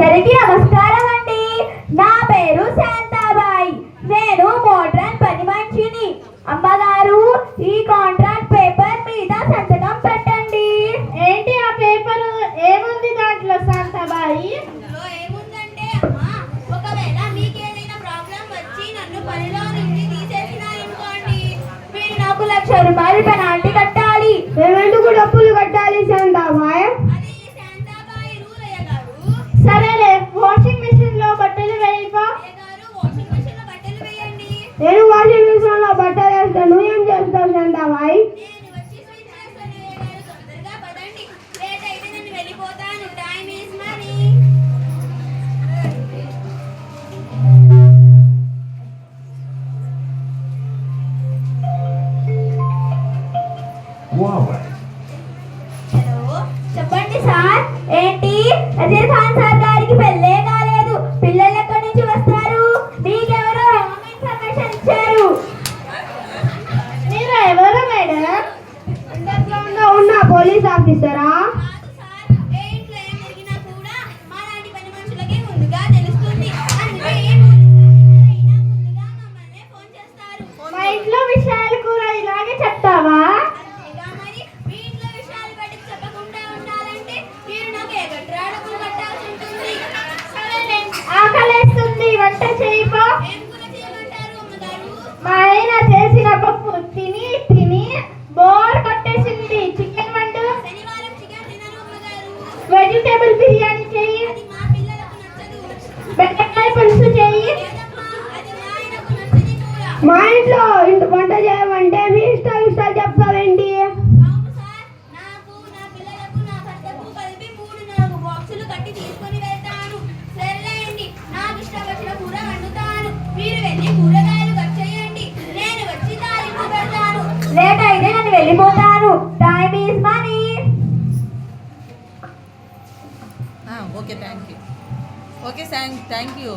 అందరికీ నమస్కారం అండి. నా పేరు శాంతాబాయి. నేను మోడ్రన్ పని మనిషిని. అమ్మగారు, ఈ కాంట్రాక్ట్ పేపర్ మీద సంతకం పెట్టండి. ఏంటి ఆ పేపర్? ఏముంది దాంట్లో శాంతాబాయి? ఏముందంటే అమ్మా, ఒకవేళ మీకు ఏదైనా ప్రాబ్లం వచ్చి నన్ను పనిలో నుంచి తీసేసినారనుకోండి, మీరు నాకు ₹1,00,000 పెనాల్టీ కట్టాలి. ఎందుకు డబ్బులు కట్టాలి శాంతాబాయి? సరేలే, వాషింగ్ మిషన్ లో బట్టలు వేయపా. నేను వాషింగ్ మిషన్ లో బట్టలు వేస్తాను. నువ్వు ఏం చేస్తావు శాంతాబాయి? చెప్పండి సార్. ఏంటి, నజీర్ ఖాన్ సార్ గారికి పెళ్ళే కాలేదు, పిల్లలు ఎక్కడి నుంచి వస్తారు? మీకెవరో రాంగ్ ఇన్ఫర్మేషన్ ఇచ్చారు. మీరు ఎవరు మేడం? అండర్గ్రౌండ్ లో ఉన్న పోలీస్ ఆఫీసరా? మా ఇంట్లో విషయాలు కూడా ఇలాగే చెప్తావా? ఆకలేస్తుంది, వంట చేయిపో. మా ఆయన చేసిన పప్పు తిని తిని బోర్ కొట్టేసింది. చికెన్ వండు. వెజిటేబుల్ బిర్యానీ చెయ్యి. బెండకాయ పులుసు చెయ్యి. మా ఇంట్లో వంట చేయమంటే మీ ఇష్టాలు చెప్తావేంటి? లేట్ అయితే నేను వెళ్ళిపోతాను. Time is money. Okay, thank you. Okay, thank you.